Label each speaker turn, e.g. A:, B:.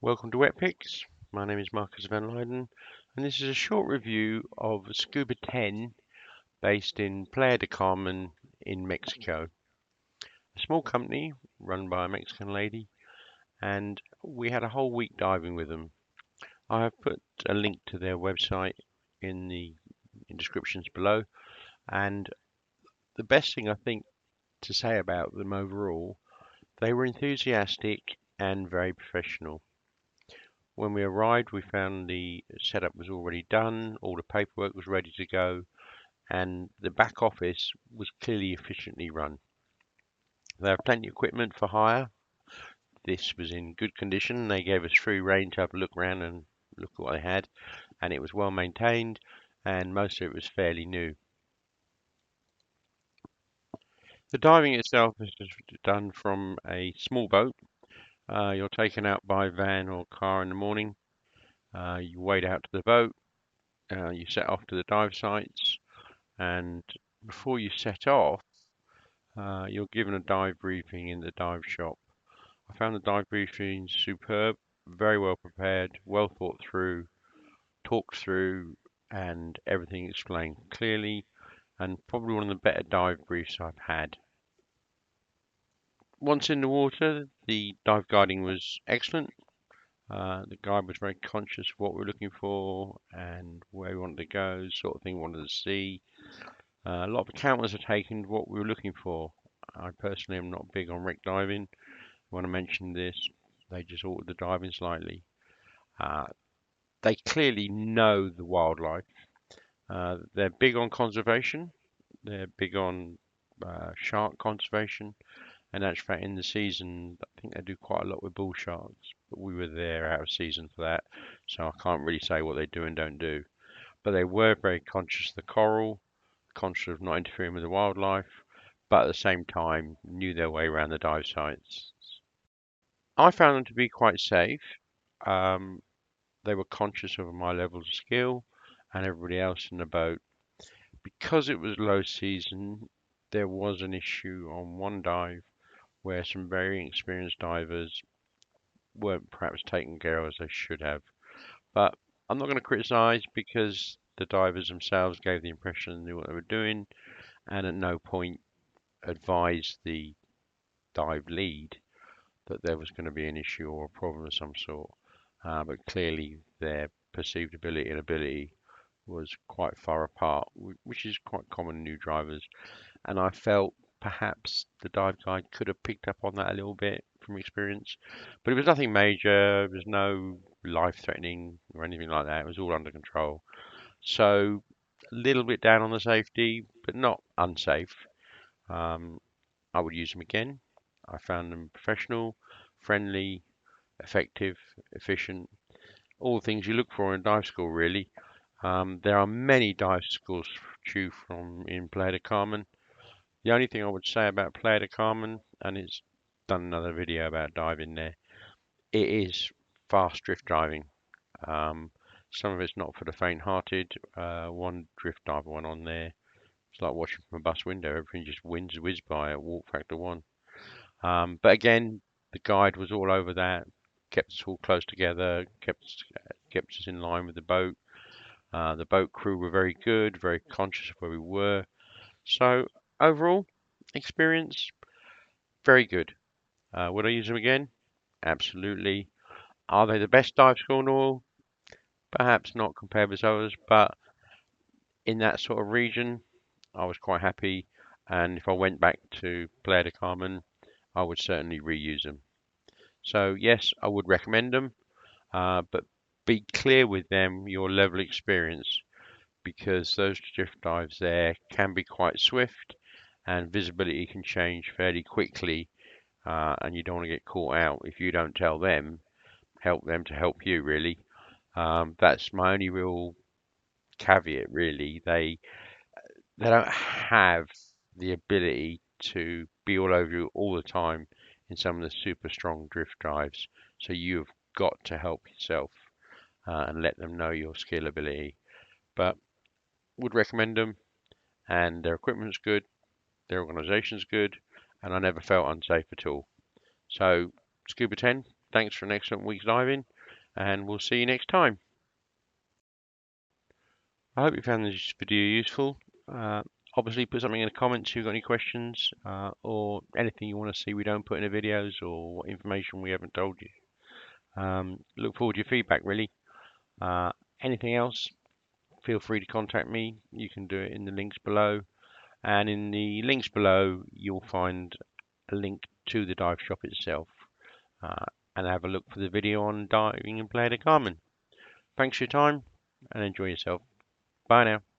A: Welcome to Wetpix. My name is Marcus van Leyden, and this is a short review of Scuba 10 based in Playa del Carmen in Mexico. A small company run by a Mexican lady, and we had a whole week diving with them. I have put a link to their website in the descriptions below, and the best thing I think to say about them overall, they were enthusiastic and very professional. When we arrived, we found the setup was already done, all the paperwork was ready to go, and the back office was clearly efficiently run. They have plenty of equipment for hire. This was in good condition. They gave us free rein to have a look around and look at what they had, and it was well maintained, and most of it was fairly new. The diving itself is done from a small boat. You're taken out by van or car in the morning. You wade out to the boat. You set off to the dive sites, and before you set off, you're given a dive briefing in the dive shop. I found the dive briefing superb, very well prepared, well thought through, talked through, and everything explained clearly, and probably one of the better dive briefs I've had. Once in the water, the dive guiding was excellent. The guide was very conscious of what we were looking for and where we wanted to go, sort of thing we wanted to see. A lot of accountants are taken what we were looking for. I personally am not big on wreck diving. When I mentioned this, they just altered the diving slightly. They clearly know the wildlife. They're big on conservation. They're big on shark conservation. And actually, in the season, I think they do quite a lot with bull sharks. But we were there out of season for that, so I can't really say what they do and don't do. But they were very conscious of the coral, conscious of not interfering with the wildlife, but at the same time knew their way around the dive sites. I found them to be quite safe. Um, they were conscious of my level of skill and everybody else in the boat. Because it was low season, there was an issue on one dive where some very experienced divers weren't perhaps taken care of as they should have. But I'm not going to criticise because the divers themselves gave the impression they knew what they were doing and at no point advised the dive lead that there was going to be an issue or a problem of some sort. But clearly their perceived ability and ability was quite far apart, which is quite common in new drivers. And I felt perhaps the dive guide could have picked up on that a little bit from experience. But it was nothing major. There was no life-threatening or anything like that. It was all under control. So a little bit down on the safety, but not unsafe. Um, I would use them again. I found them professional, friendly, effective, efficient, all the things you look for in dive school, really. There are many dive schools to choose from in Playa del Carmen. The only thing I would say about Playa del Carmen, and it's done another video about diving there, it is fast drift diving. Um, some of it's not for the faint-hearted. One drift diver went on there. It's like watching from a bus window. Everything just whiz by at walk factor 1. But again, the guide was all over that, kept us all close together, kept us in line with the boat. The boat crew were very good, very conscious of where we were. So overall, experience, very good. Would I use them again? Absolutely. Are they the best dive school in the world? Perhaps not compared with others, but in that sort of region, I was quite happy. And if I went back to Playa del Carmen, I would certainly reuse them. So yes, I would recommend them, but be clear with them your level of experience because those drift dives there can be quite swift and visibility can change fairly quickly, and you don't want to get caught out if you don't tell them, help them to help you really. That's my only real caveat really. They don't have the ability to be all over you all the time in some of the super strong drift dives. So you've got to help yourself and let them know your skill ability. But would recommend them, and their equipment's good, their organisation's good, and I never felt unsafe at all. So Scuba 10, thanks for an excellent week's diving. and we'll see you next time. I hope you found this video useful. Obviously, put something in the comments if you've got any questions or anything you want to see we don't put in the videos, or what information we haven't told you. Look forward to your feedback, really. Anything else, feel free to contact me. You can do it in the links below. And in the links below, you'll find a link to the dive shop itself. And have a look for the video on diving in Playa del Carmen. Thanks for your time and enjoy yourself. Bye now.